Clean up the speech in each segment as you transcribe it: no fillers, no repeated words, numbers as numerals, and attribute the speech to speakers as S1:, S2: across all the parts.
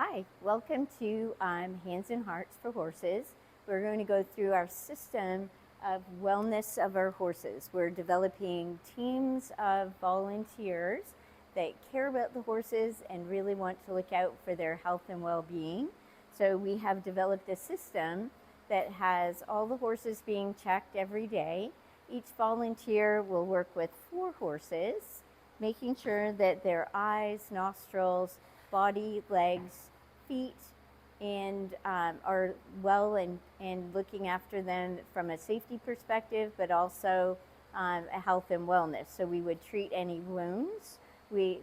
S1: Hi, welcome to Hands and Hearts for Horses. We're going to go through our system of wellness of our horses. We're developing teams of volunteers that care about the horses and really want to look out for their health and well-being. So we have developed a system that has all the horses being checked every day. Each volunteer will work with 4 horses, making sure that their eyes, nostrils, body, legs, feet, and are well and looking after them from a safety perspective, but also a health and wellness. So we would treat any wounds.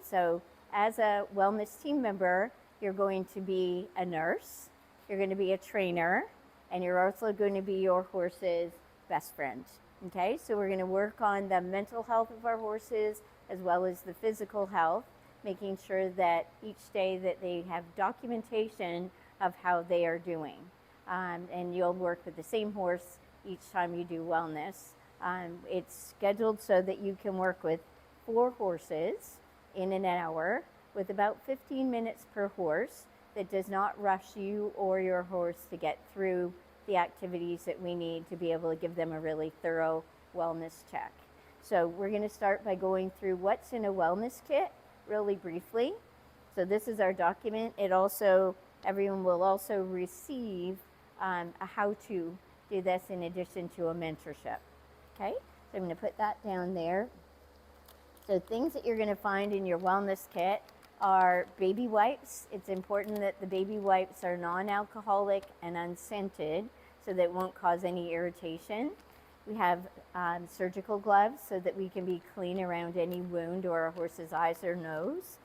S1: So as a wellness team member, you're going to be a nurse, you're going to be a trainer, and you're also going to be your horse's best friend. Okay, so we're going to work on the mental health of our horses as well as the physical health, making sure that each day that they have documentation of how they are doing. And you'll work with the same horse each time you do wellness. It's scheduled so that you can work with 4 horses in an hour with about 15 minutes per horse. That does not rush you or your horse to get through the activities that we need to be able to give them a really thorough wellness check. So we're going to start by going through what's in a wellness kit really briefly. So this is our document. Everyone will also receive a how to do this in addition to a mentorship. Okay, so I'm going to put that down there. So things that you're going to find in your wellness kit are baby wipes. It's important that the baby wipes are non-alcoholic and unscented so that it won't cause any irritation. We have surgical gloves so that we can be clean around any wound or a horse's eyes or nose.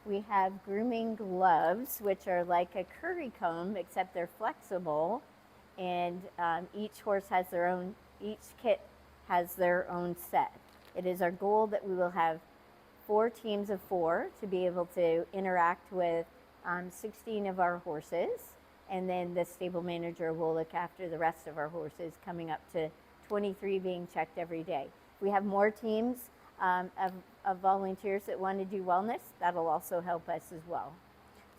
S1: We have grooming gloves, which are like a curry comb, except they're flexible. And each kit has their own set. It is our goal that we will have 4 teams of 4 to be able to interact with 16 of our horses. And then the stable manager will look after the rest of our horses, coming up to 23 being checked every day. If we have more teams of volunteers that want to do wellness, that'll also help us as well.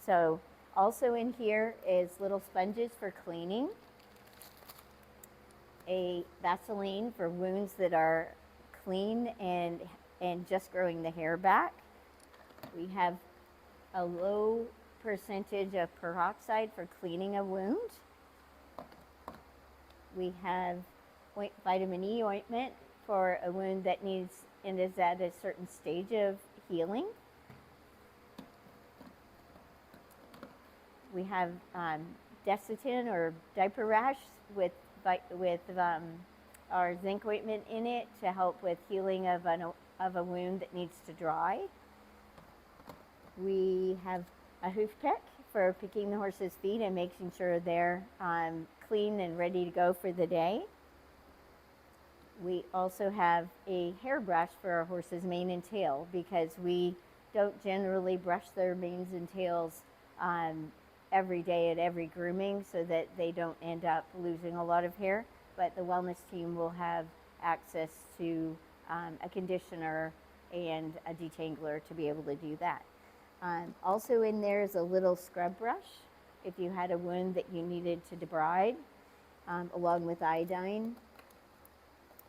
S1: So also in here is little sponges for cleaning, a Vaseline for wounds that are clean and just growing the hair back. We have a low percentage of peroxide for cleaning a wound. We have vitamin E ointment for a wound that needs and is at a certain stage of healing. We have Desitin or diaper rash with our zinc ointment in it to help with healing of a wound that needs to dry. We have a hoof pick for picking the horse's feet and making sure they're clean and ready to go for the day. We also have a hairbrush for our horse's mane and tail because we don't generally brush their manes and tails every day at every grooming so that they don't end up losing a lot of hair. But the wellness team will have access to a conditioner and a detangler to be able to do that. Also in there is a little scrub brush if you had a wound that you needed to debride, along with iodine.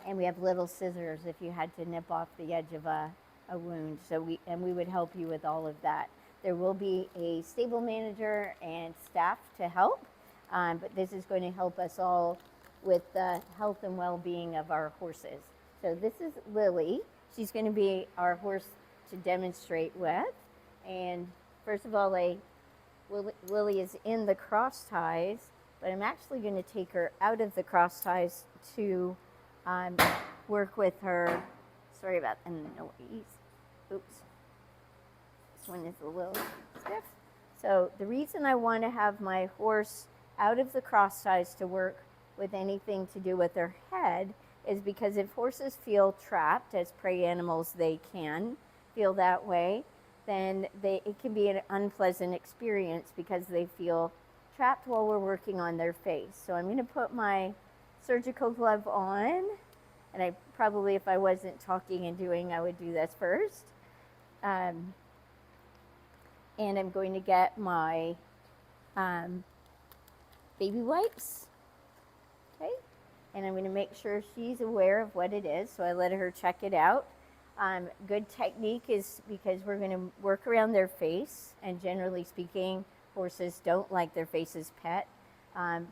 S1: And we have little scissors if you had to nip off the edge of a wound. We would help you with all of that. There will be a stable manager and staff to help, but this is going to help us all with the health and well-being of our horses. So this is Lily. She's going to be our horse to demonstrate with. And first of all, Lily is in the cross ties, but I'm actually going to take her out of the cross ties to work with her. Sorry about the noise. Oops. This one is a little stiff. So the reason I want to have my horse out of the cross ties to work with anything to do with their head is because if horses feel trapped, as prey animals they can feel that way, then it can be an unpleasant experience because they feel trapped while we're working on their face. So I'm going to put my surgical glove on, and I probably, if I wasn't talking and doing, I would do this first. And I'm going to get my baby wipes. Okay, and I'm going to make sure she's aware of what it is, so I let her check it out. Good technique is because we're going to work around their face, and generally speaking, horses don't like their faces pet,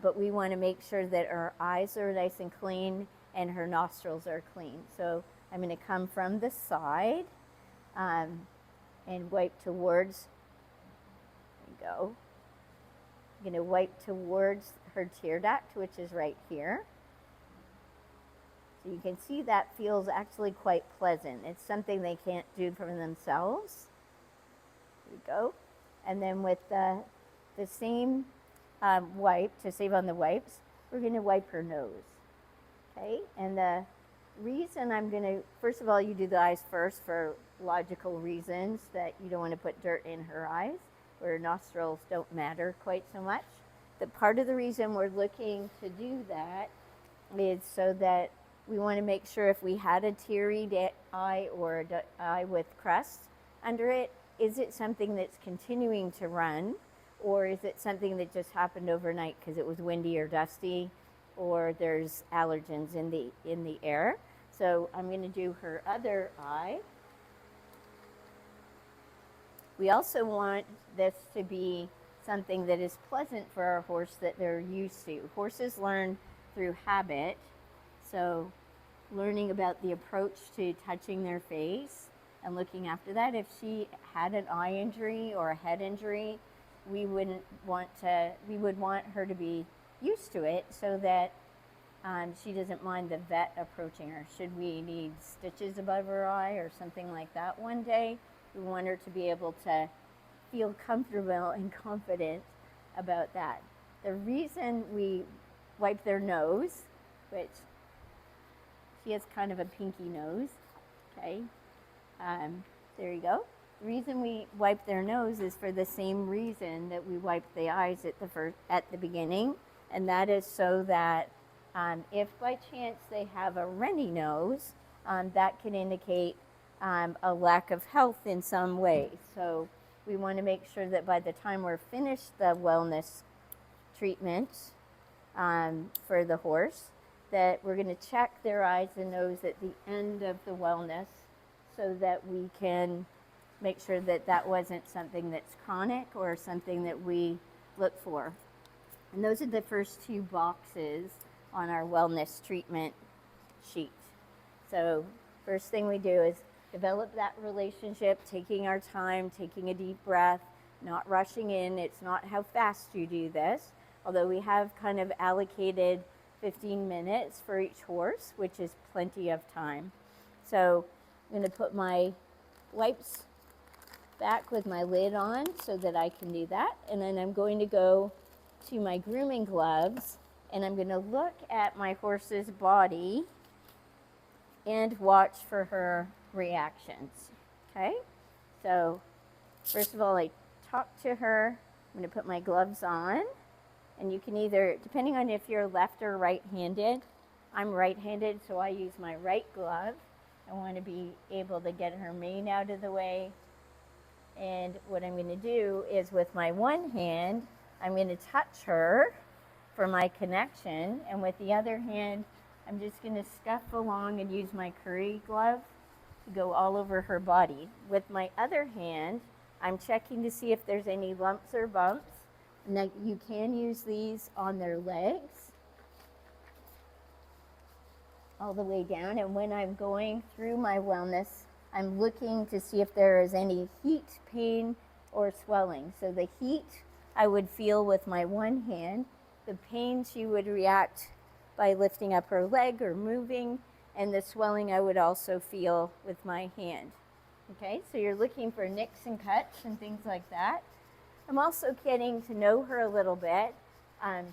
S1: but we want to make sure that her eyes are nice and clean and her nostrils are clean. So I'm going to come from the side and wipe towards, there you go. I'm going to wipe towards her tear duct, which is right here. So you can see that feels actually quite pleasant. It's something they can't do for themselves. There we go. And then with the same wipe, to save on the wipes, we're going to wipe her nose. Okay, and the reason I'm going to, first of all, you do the eyes first for logical reasons that you don't want to put dirt in her eyes, where nostrils don't matter quite so much. The part of the reason we're looking to do that is so that we want to make sure if we had a teary eye or an eye with crust under it, is it something that's continuing to run, or is it something that just happened overnight because it was windy or dusty, or there's allergens in the air. So I'm going to do her other eye. We also want this to be something that is pleasant for our horse that they're used to. Horses learn through habit, so learning about the approach to touching their face and looking after that. If she had an eye injury or a head injury, we would want her to be used to it so that she doesn't mind the vet approaching her. Should we need stitches above her eye or something like that one day, we want her to be able to feel comfortable and confident about that. The reason we wipe their nose, which she has kind of a pinky nose, okay, there you go. The reason we wipe their nose is for the same reason that we wipe the eyes at the beginning, and that is so that if by chance they have a runny nose, that can indicate a lack of health in some way. So we want to make sure that by the time we're finished the wellness treatment for the horse, that we're going to check their eyes and nose at the end of the wellness so that we can make sure that that wasn't something that's chronic or something that we look for. And those are the first two boxes on our wellness treatment sheet. So first thing we do is develop that relationship, taking our time, taking a deep breath, not rushing in. It's not how fast you do this, although we have kind of allocated 15 minutes for each horse, which is plenty of time. So I'm going to put my wipes back with my lid on so that I can do that. And then I'm going to go to my grooming gloves, and I'm going to look at my horse's body and watch for her reactions. Okay? So first of all, I talk to her. I'm going to put my gloves on, and you can either, depending on if you're left or right-handed, I'm right-handed, so I use my right glove. I want to be able to get her mane out of the way. And what I'm going to do is with my one hand, I'm going to touch her for my connection, and with the other hand, I'm just going to scuff along and use my curry glove to go all over her body. With my other hand, I'm checking to see if there's any lumps or bumps. Now you can use these on their legs all the way down, and when I'm going through my wellness, I'm looking to see if there is any heat, pain, or swelling. So the heat I would feel with my one hand. The pain she would react by lifting up her leg or moving, and the swelling I would also feel with my hand. Okay, so you're looking for nicks and cuts and things like that. I'm also getting to know her a little bit.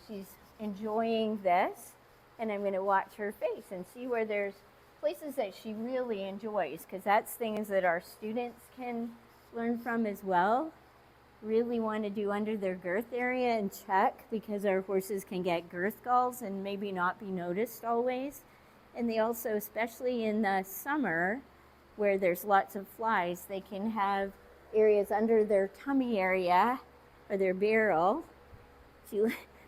S1: She's enjoying this, and I'm going to watch her face and see where there's places that she really enjoys, because that's things that our students can learn from as well. Really want to do under their girth area and check, because our horses can get girth galls and maybe not be noticed always. And they also, especially in the summer where there's lots of flies, they can have areas under their tummy area or their barrel she,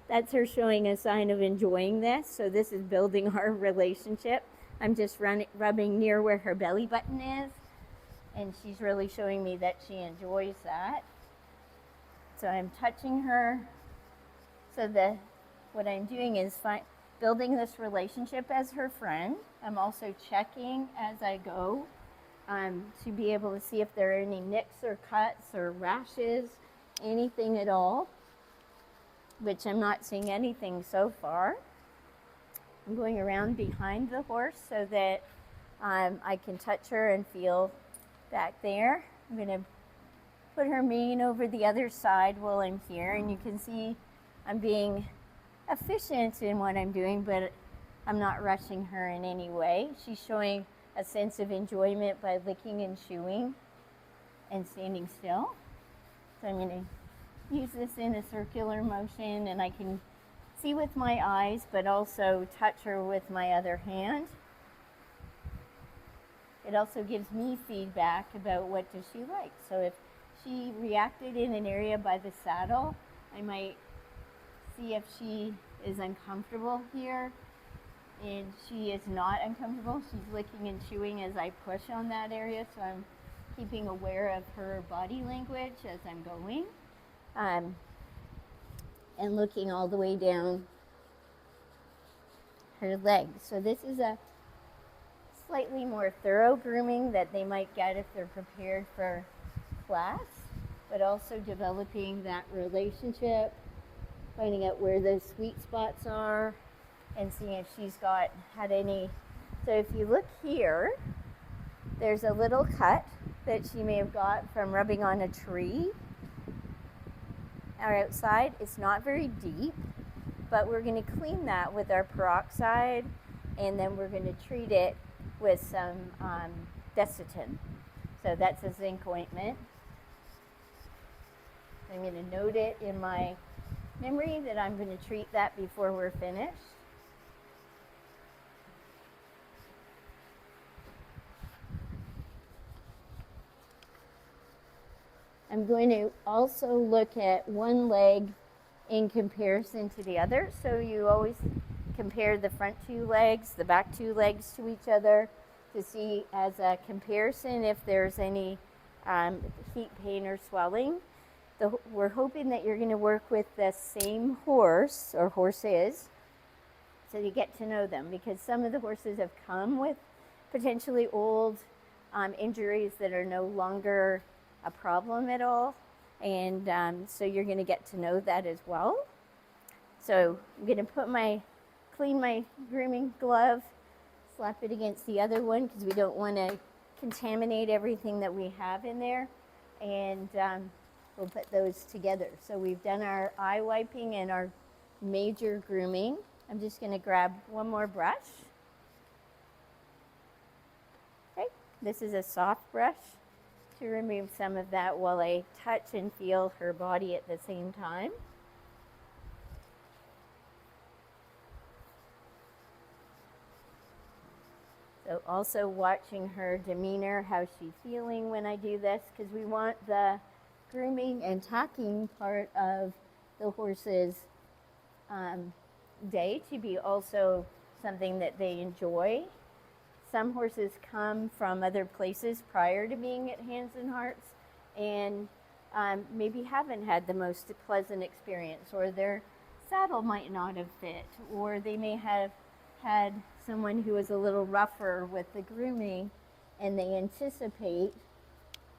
S1: that's her showing a sign of enjoying this. So this is building our relationship. I'm just rubbing near where her belly button is, and she's really showing me that she enjoys that. So I'm touching her. So what I'm doing is building this relationship as her friend. I'm also checking as I go to be able to see if there are any nicks or cuts or rashes, anything at all, which I'm not seeing anything so far. I'm going around behind the horse so that I can touch her and feel back there. I'm going to put her mane over the other side while I'm here, and you can see I'm being efficient in what I'm doing, but I'm not rushing her in any way. She's showing a sense of enjoyment by licking and chewing and standing still. So I'm going to use this in a circular motion, and I can see with my eyes, but also touch her with my other hand. It also gives me feedback about what does she like. So if she reacted in an area by the saddle, I might see if she is uncomfortable here, and she is not uncomfortable. She's licking and chewing as I push on that area, so I'm keeping aware of her body language as I'm going, and looking all the way down her legs. So this is a slightly more thorough grooming that they might get if they're prepared for class, but also developing that relationship, finding out where those sweet spots are, and seeing if she's had any. So if you look here, there's a little cut that she may have got from rubbing on a tree or outside. It's not very deep, but we're going to clean that with our peroxide, and then we're going to treat it with some Desitin. So that's a zinc ointment. I'm going to note it in my memory that I'm going to treat that before we're finished. I'm going to also look at one leg in comparison to the other. So you always compare the front two legs, the back two legs to each other to see as a comparison if there's any heat, pain, or swelling. We're hoping that you're going to work with the same horse or horses so you get to know them, because some of the horses have come with potentially old injuries that are no longer a problem at all, and so you're going to get to know that as well. So I'm going to clean my grooming glove, slap it against the other one because we don't want to contaminate everything that we have in there, and we'll put those together. So we've done our eye wiping and our major grooming. I'm just going to grab one more brush. Okay, this is a soft brush to remove some of that while I touch and feel her body at the same time. So also watching her demeanor, how she's feeling when I do this, because we want the grooming and tacking part of the horse's day to be also something that they enjoy. Some horses come from other places prior to being at Hands and Hearts and maybe haven't had the most pleasant experience, or their saddle might not have fit, or they may have had someone who is a little rougher with the grooming and they anticipate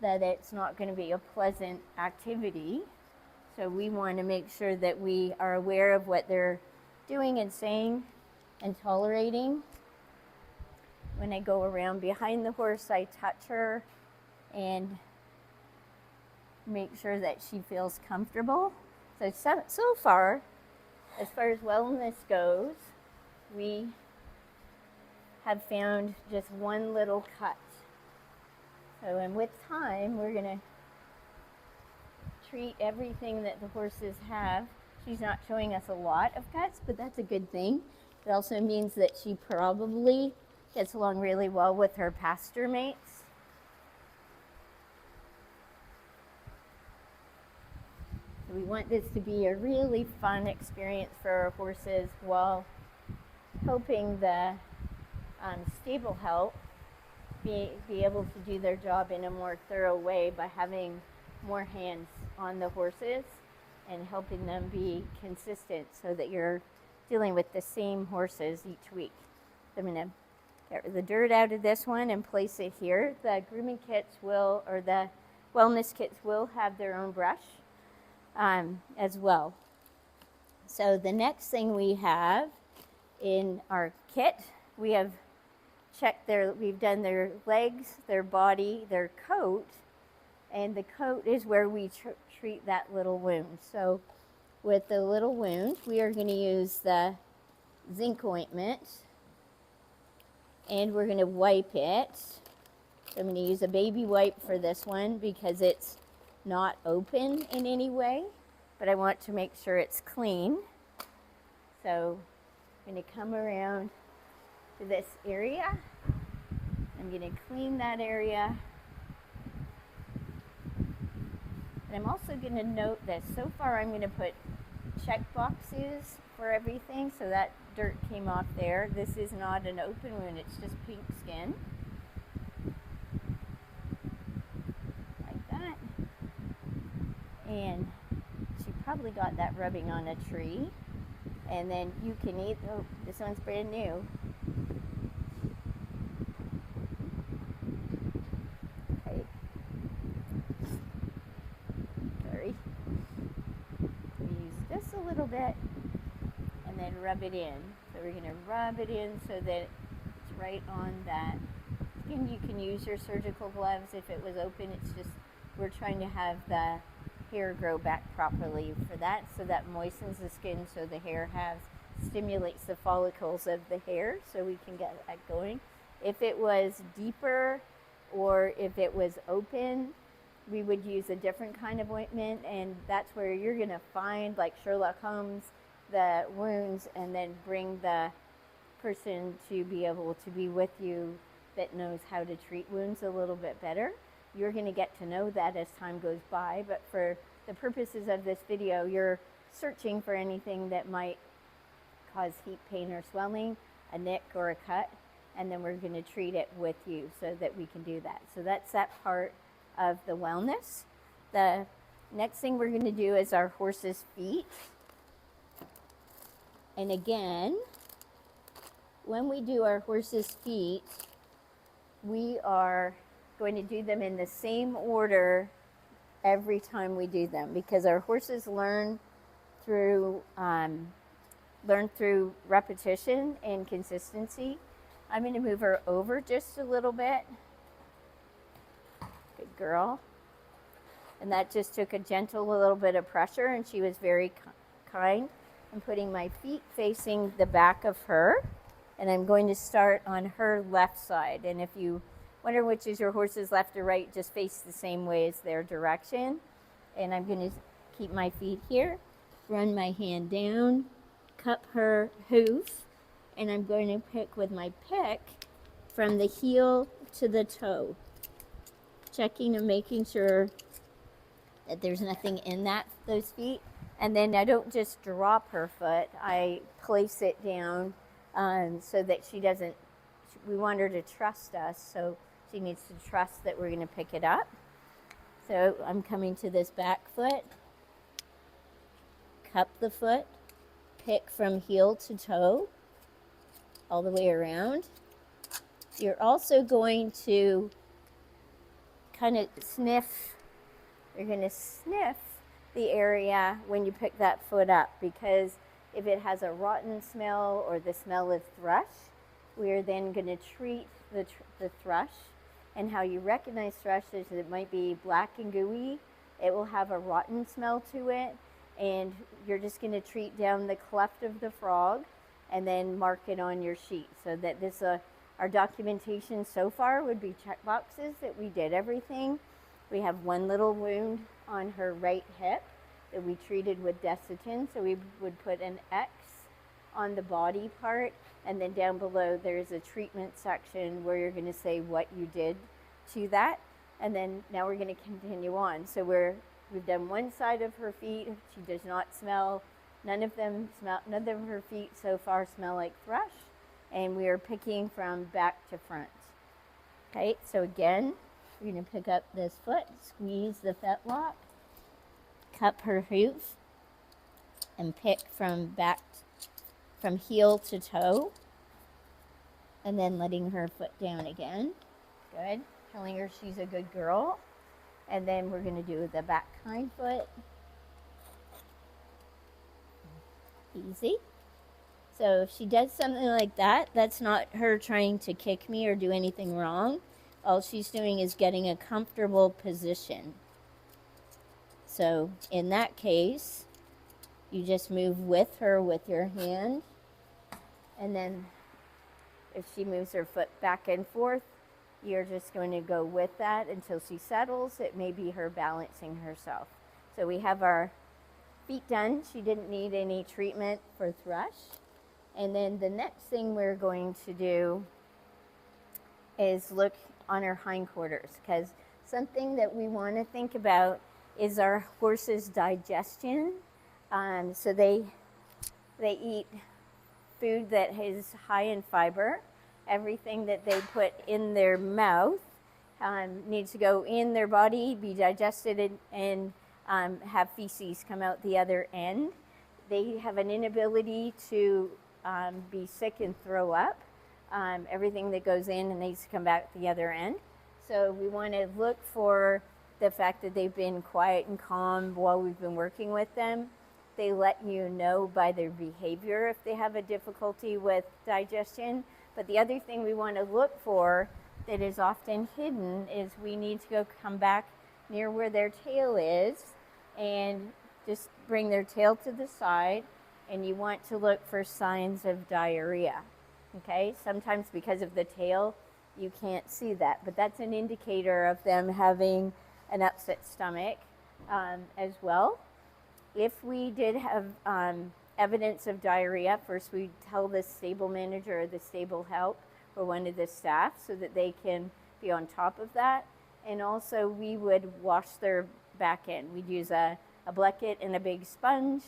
S1: that it's not going to be a pleasant activity. So we want to make sure that we are aware of what they're doing and saying and tolerating. When I go around behind the horse, I touch her and make sure that she feels comfortable. So far, as wellness goes, we have found just one little cut. So, and with time, we're going to treat everything that the horses have. She's not showing us a lot of cuts, but that's a good thing. It also means that she probably gets along really well with her pasture mates. So we want this to be a really fun experience for our horses while helping the stable help be able to do their job in a more thorough way by having more hands on the horses and helping them be consistent so that you're dealing with the same horses each week. So I'm going to get the dirt out of this one and place it here. The grooming kits will, or the wellness kits will have their own brush as well. So the next thing we have in our kit, we have checked we've done their legs, their body, their coat, and the coat is where we treat that little wound. So with the little wound, we are going to use the zinc ointment, and we're going to wipe it. So I'm going to use a baby wipe for this one because it's not open in any way, but I want to make sure it's clean. So I'm going to come around to this area. I'm going to clean that area. And I'm also going to note that so far I'm going to put check boxes for everything, so that dirt came off there. This is not an open wound, it's just pink skin. Like that. And she probably got that rubbing on a tree. And then you can eat, oh, this one's brand new. Okay. Sorry. Use just a little bit and then rub it in. So we're going to rub it in so that it's right on that skin. You can use your surgical gloves if it was open. It's just, we're trying to have the hair grow back properly for that, so that moistens the skin so the hair stimulates the follicles of the hair so we can get that going. If it was deeper or if it was open, we would use a different kind of ointment, and that's where you're going to find, like Sherlock Holmes, the wounds, and then bring the person to be able to be with you that knows how to treat wounds a little bit better. You're going to get to know that as time goes by, but for the purposes of this video, you're searching for anything that might cause heat, pain, or swelling, a nick or a cut, and then we're going to treat it with you so that we can do that. So that's that part of the wellness. The next thing we're going to do is our horse's feet. And again, when we do our horse's feet, we are going to do them in the same order every time we do them, because our horses learn through repetition and consistency. I'm going to move her over just a little bit. Good girl. And that just took a gentle little bit of pressure, and she was very kind. I'm putting my feet facing the back of her, and I'm going to start on her left side. And if you wonder which is your horse's left or right, just face the same way as their direction. And I'm going to keep my feet here, run my hand down, cup her hoof, and I'm going to pick with my pick from the heel to the toe, checking and making sure that there's nothing in those feet. And then I don't just drop her foot, I place it down so that she doesn't, we want her to trust us, so she needs to trust that we're going to pick it up. So I'm coming to this back foot, cup the foot, pick from heel to toe, all the way around. You're also going to kind of sniff, you're going to sniff the area when you pick that foot up, because if it has a rotten smell or the smell of thrush, we are then going to treat the thrush. And how you recognize thrush is that it might be black and gooey. It will have a rotten smell to it, and you're just going to treat down the cleft of the frog and then mark it on your sheet. So that this, our documentation so far would be check boxes that we did everything. We have one little wound on her right hip that we treated with Desitin, so we would put an X on the body part, and then down below there's a treatment section where you're going to say what you did to that, and then now we're going to continue on. So we're We've done one side of her feet. She does not smell. None of her feet so far smell like thrush. And we are picking from back to front. Okay, so again, we're going to pick up this foot, squeeze the fetlock, cup her hoof, and pick from heel to toe, and then letting her foot down again. Good. Telling her she's a good girl. And then we're going to do the back hind foot. Easy. So if she does something like that, that's not her trying to kick me or do anything wrong. All she's doing is getting a comfortable position. So in that case, you just move with her with your hand. And then if she moves her foot back and forth, you're just going to go with that until she settles. It may be her balancing herself. So we have our feet done. She didn't need any treatment for thrush. And then the next thing we're going to do is look on her hindquarters, because something that we want to think about is our horse's digestion. So they eat food that is high in fiber. Everything that they put in their mouth needs to go in their body, be digested, and have feces come out the other end. They have an inability to be sick and throw up. Everything that goes in and needs to come back the other end. So we want to look for the fact that they've been quiet and calm while we've been working with them. They let you know by their behavior if they have a difficulty with digestion. But the other thing we want to look for that is often hidden is we need to come back near where their tail is and just bring their tail to the side, and you want to look for signs of diarrhea. Okay, sometimes because of the tail, you can't see that, but that's an indicator of them having an upset stomach as well. If we did have evidence of diarrhea, first we tell the stable manager or the stable help or one of the staff so that they can be on top of that. And also we would wash their back end. We'd use a bucket and a big sponge,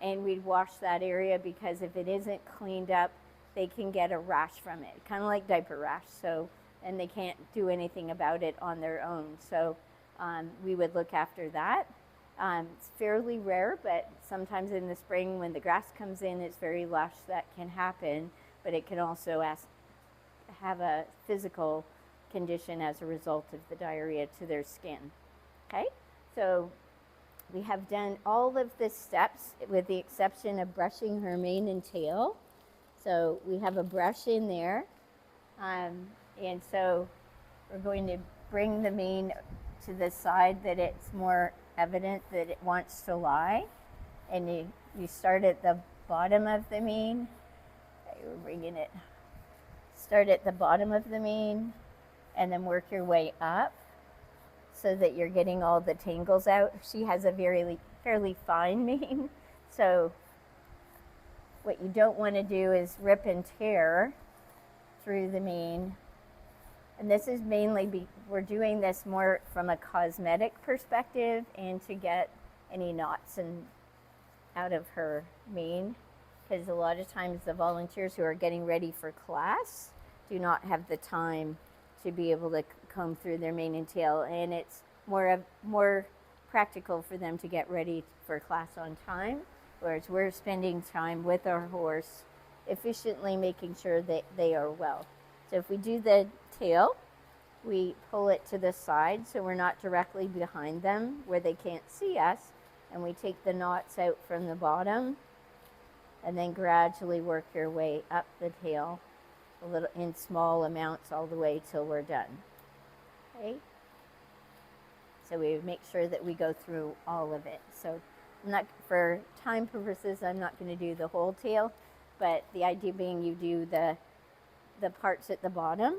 S1: and we'd wash that area, because if it isn't cleaned up, they can get a rash from it, kind of like diaper rash. So, and they can't do anything about it on their own. So we would look after that. It's fairly rare, but sometimes in the spring when the grass comes in, it's very lush, that can happen, but it can also have a physical condition as a result of the diarrhea to their skin. Okay, so we have done all of the steps with the exception of brushing her mane and tail. So we have a brush in there, and so we're going to bring the mane to the side that it's more evident that it wants to lie. And you start at the bottom of the mane. We're bringing it. Start at the bottom of the mane and then work your way up so that you're getting all the tangles out. She has a fairly fine mane, so what you don't want to do is rip and tear through the mane. And this is mainly, we're doing this more from a cosmetic perspective and to get any knots out of her mane, because a lot of times the volunteers who are getting ready for class do not have the time to be able to comb through their mane and tail, and it's more practical for them to get ready for class on time, whereas we're spending time with our horse efficiently making sure that they are well. So if we do the tail, we pull it to the side so we're not directly behind them where they can't see us, and we take the knots out from the bottom and then gradually work your way up the tail a little in small amounts all the way till we're done. Okay? So we make sure that we go through all of it. So for time purposes, I'm not going to do the whole tail, but the idea being you do the parts at the bottom.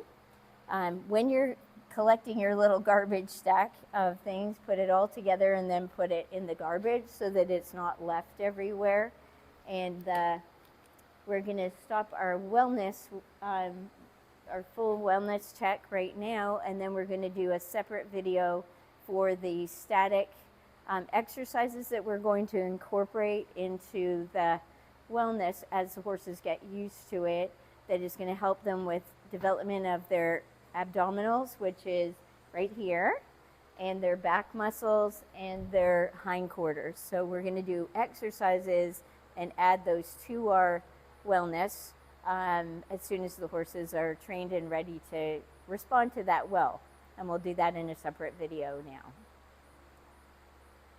S1: When you're collecting your little garbage stack of things, put it all together and then put it in the garbage so that it's not left everywhere. And we're going to stop our wellness, our full wellness check right now, and then we're going to do a separate video for the static exercises that we're going to incorporate into the wellness as the horses get used to it, that is going to help them with development of their abdominals, which is right here, and their back muscles and their hindquarters. So we're going to do exercises and add those to our wellness as soon as the horses are trained and ready to respond to that well. And we'll do that in a separate video now.